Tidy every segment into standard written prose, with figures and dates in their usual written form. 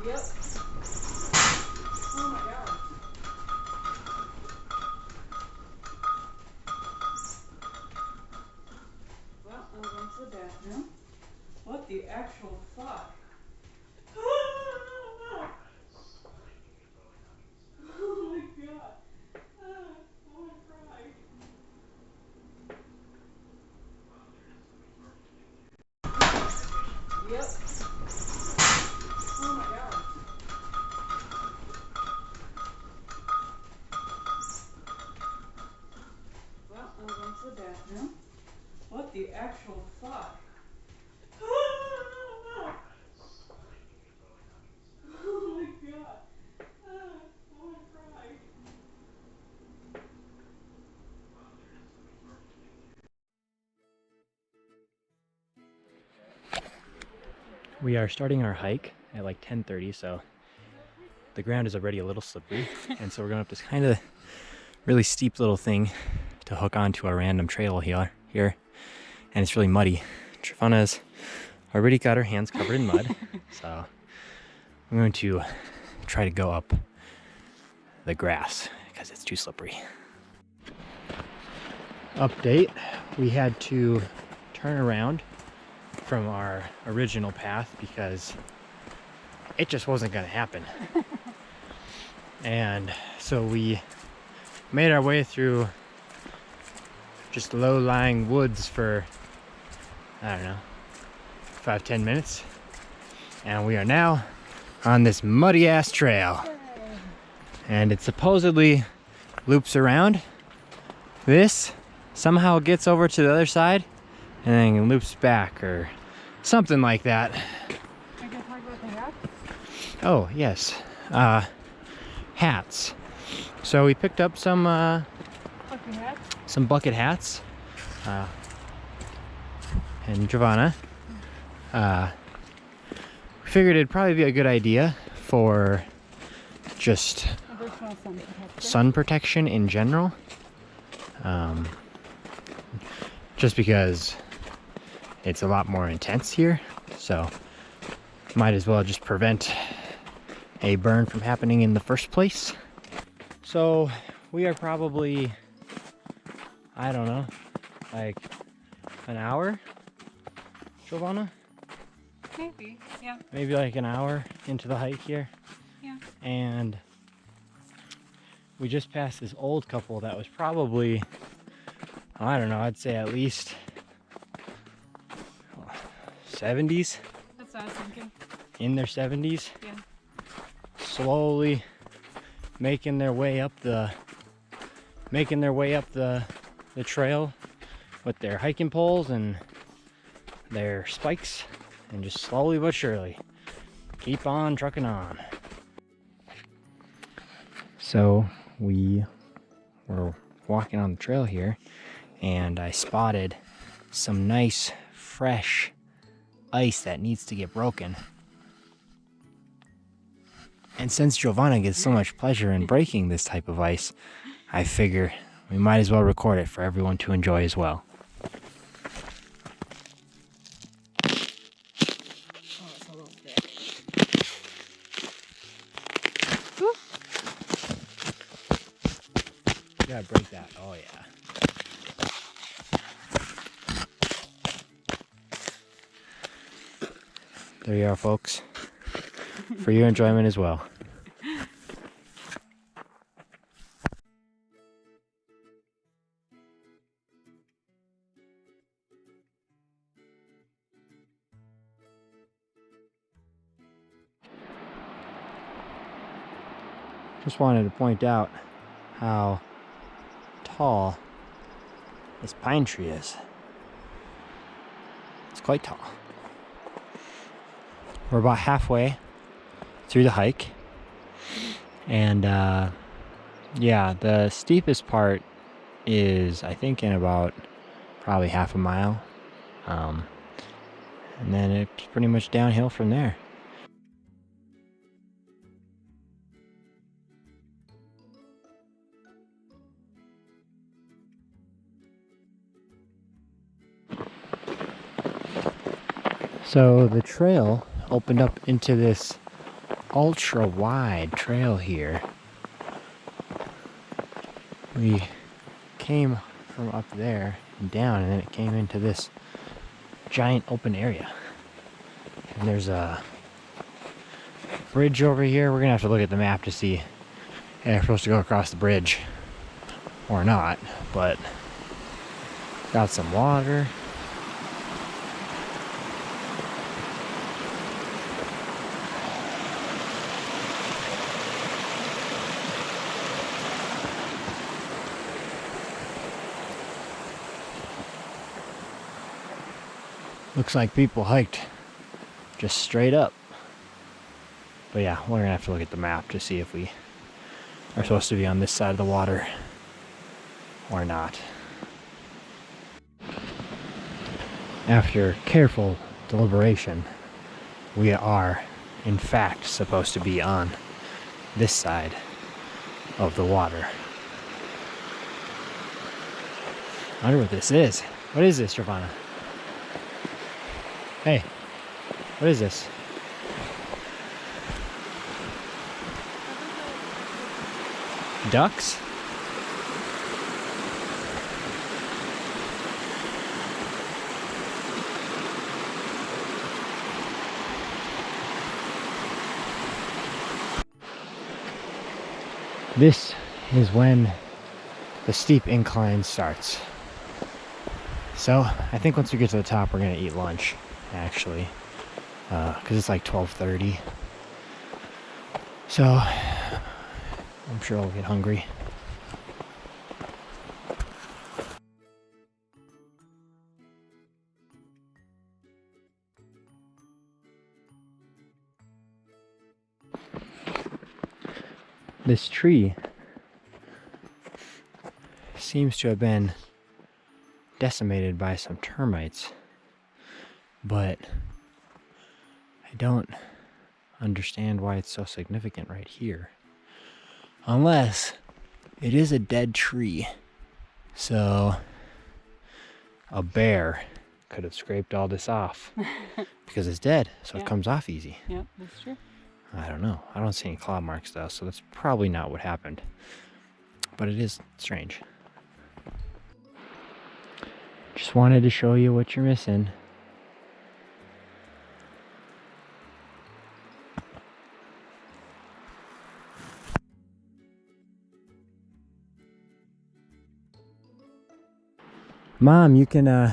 Yep. Oh my god. Well, I'm going to the bathroom. What the actual fuck? Oh my god. I want to cry. Yep. Oh my god. Well, I'm going to the bathroom. What the actual fuck? Oh my god. I want to cry. We are starting our hike at like 10:30, so the ground is already a little slippery, and so we're going up this kind of really steep little thing to hook onto a random trail here, and it's really muddy. Trifana's already got her hands covered in mud, so I'm going to try to go up the grass because it's too slippery. Update, we had to turn around from our original path because it just wasn't going to happen. And so we made our way through just low-lying woods for, I don't know, 5-10 minutes, and we are now on this muddy ass trail. And it supposedly loops around this, somehow gets over to the other side, and then loops back or something like that. I can talk about the hats? Oh, yes. Hats. So we picked up some Fucking hats? some bucket hats. And Giovanna. We figured it'd probably be a good idea for just Additional sun protection. sun protection in general. Just because it's a lot more intense here, so might as well just prevent a burn from happening in the first place. So we are probably, I don't know, like an hour, Giovanna? Maybe, yeah. Maybe like an hour into the hike here. Yeah. And we just passed this old couple that was probably, I don't know, I'd say at least 70s, That's what I was thinking. in their 70s. Yeah. Slowly making their way up the trail with their hiking poles and their spikes, and just slowly but surely keep on trucking on. So we were walking on the trail here, and I spotted some nice fresh ice that needs to get broken. And since Giovanna gets so much pleasure in breaking this type of ice, I figure we might as well record it for everyone to enjoy as well. Oh, it's a little thick. You gotta break that. Oh yeah. There you are, folks. For your enjoyment as well. Just wanted to point out how tall this pine tree is. It's quite tall. We're about halfway through the hike, and yeah, the steepest part is, I think, in about probably half a mile, and then it's pretty much downhill from there. So the trail opened up into this ultra wide trail here. We came from up there and down, and then it came into this giant open area. And there's a bridge over here. We're gonna have to look at the map to see if we're supposed to go across the bridge or not, but got some water. Looks like people hiked just straight up. But yeah, we're gonna have to look at the map to see if we are supposed to be on this side of the water or not. After careful deliberation, we are in fact supposed to be on this side of the water. I wonder what this is. What is this, Giovanna? Hey, what is this? Ducks? This is when the steep incline starts. So I think once we get to the top, we're gonna eat lunch, actually, because it's like 12:30. So I'm sure I'll get hungry. This tree seems to have been decimated by some termites, but I don't understand why it's so significant right here. Unless it is a dead tree. So a bear could have scraped all this off because it's dead, so it comes off easy. Yeah, that's true. I don't know. I don't see any claw marks though, so that's probably not what happened. But it is strange. Just wanted to show you what you're missing. Mom, you can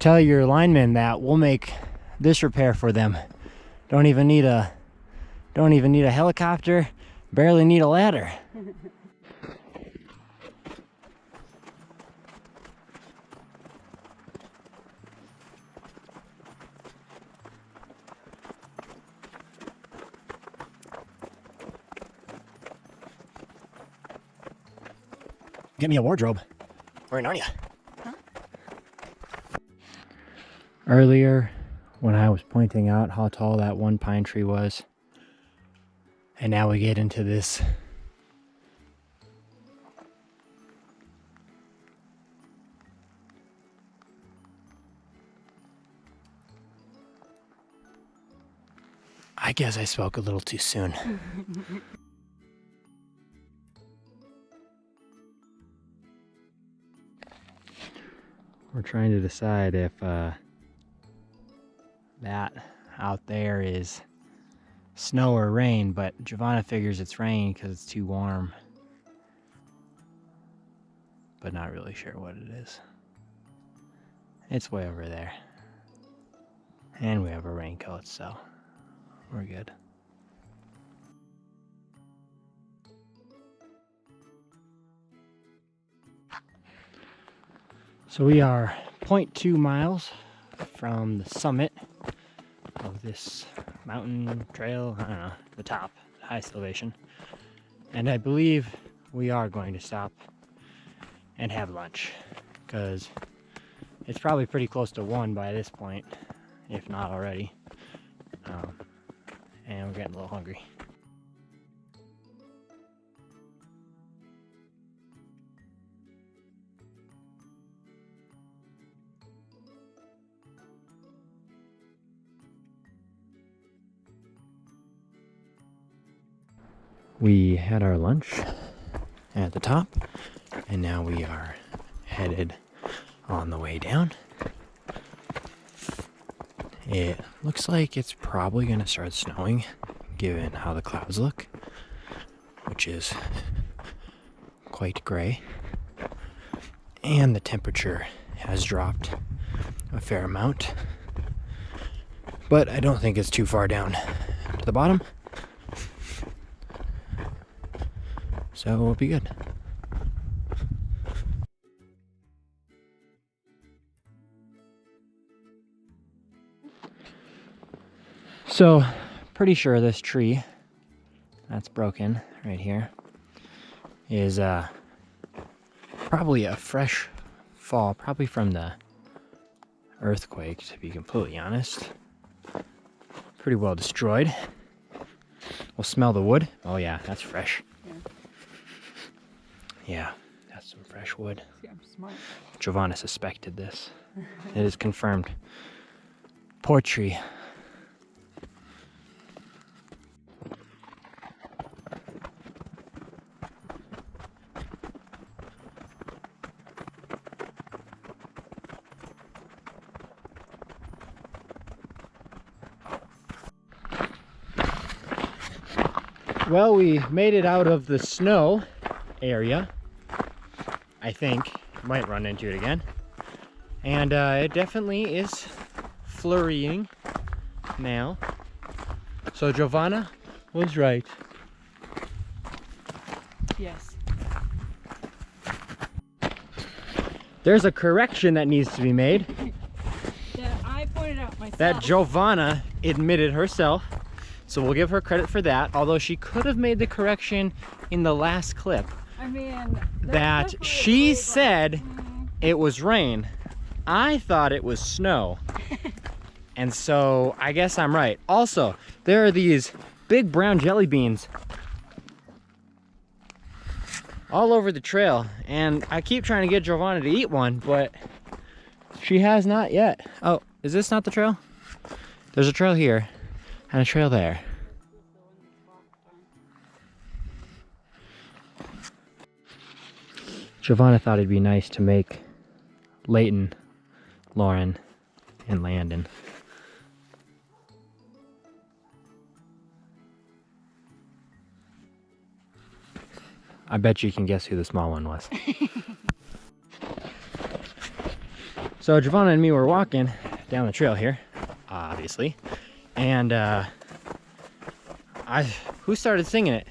tell your linemen that we'll make this repair for them. Don't even need a helicopter, barely need a ladder. Get me a wardrobe. We're in Narnia. Huh? Earlier, when I was pointing out how tall that one pine tree was, and now we get into this I guess I spoke a little too soon. We're trying to decide if that out there is snow or rain, but Giovanna figures it's rain because it's too warm. But not really sure what it is. It's way over there. And we have a raincoat, so we're good. So we are 0.2 miles from the summit of this mountain trail, I don't know, the top, the highest elevation. And I believe we are going to stop and have lunch, because it's probably pretty close to 1 by this point, if not already. And we're getting a little hungry. We had our lunch at the top, and now we are headed on the way down. It looks like it's probably going to start snowing, given how the clouds look, which is quite gray. And the temperature has dropped a fair amount, but I don't think it's too far down to the bottom, so we'll be good. So, pretty sure this tree that's broken right here is probably a fresh fall, probably from the earthquake, to be completely honest. Pretty well destroyed. We'll smell the wood. Oh yeah, that's fresh. Yeah, that's some fresh wood. See, I'm smart. Giovanna suspected this. It is confirmed. Poor tree. Well, we made it out of the snow area. I think. Might run into it again. And it definitely is flurrying now. So Giovanna was right. Yes. There's a correction that needs to be made. That I pointed out myself. That Giovanna admitted herself. So we'll give her credit for that, although she could have made the correction in the last clip. I mean, That she said it was rain. I thought it was snow. And so I guess I'm right. Also, there are these big brown jelly beans all over the trail, and I keep trying to get Giovanna to eat one, but she has not yet. Oh, is this not the trail? There's a trail here and a trail there. Giovanna thought it'd be nice to make Leighton, Lauren, and Landon. I bet you can guess who the small one was. So Giovanna and me were walking down the trail here, obviously, and who started singing it?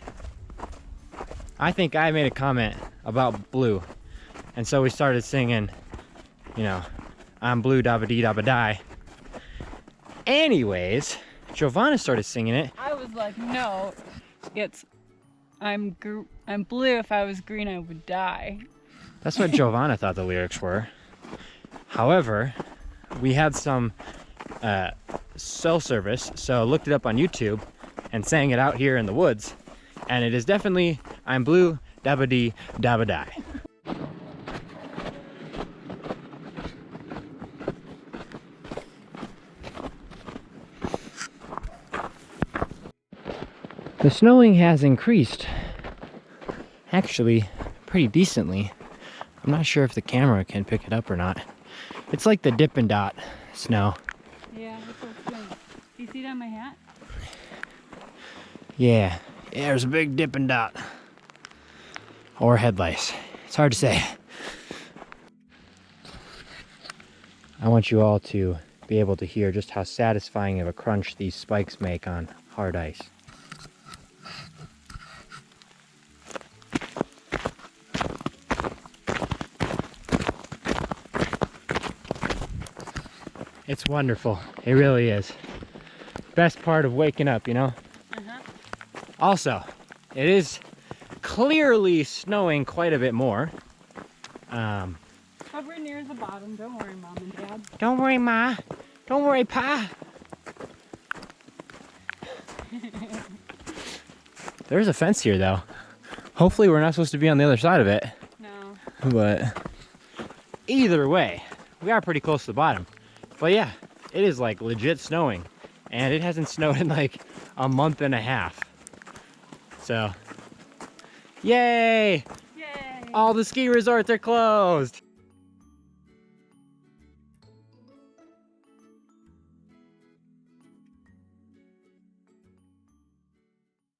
I think I made a comment about blue, and so we started singing, you know, I'm blue dabba dee dabba die. Anyways, Giovanna started singing it. I was like, no, it's I'm blue. If I was green, I would die. That's what Giovanna thought the lyrics were. However, we had some cell service, so looked it up on YouTube and sang it out here in the woods, and it is definitely I'm blue dabba dee dabba die. The snowing has increased, actually pretty decently. I'm not sure if the camera can pick it up or not. It's like the Dippin' Dot snow. Yeah, that's what it's doing. Do you see it on my hat? Yeah, there's a big Dippin' Dot. Or headlights. It's hard to say. I want you all to be able to hear just how satisfying of a crunch these spikes make on hard ice. It's wonderful. It really is. Best part of waking up, you know? Also, it is clearly snowing quite a bit more. But we're near the bottom. Don't worry, Mom and Dad. Don't worry, Ma. Don't worry, Pa. There's a fence here, though. Hopefully we're not supposed to be on the other side of it. No. But either way, we are pretty close to the bottom. But yeah, it is like legit snowing. And it hasn't snowed in like a month and a half. So Yay! Yay! All the ski resorts are closed.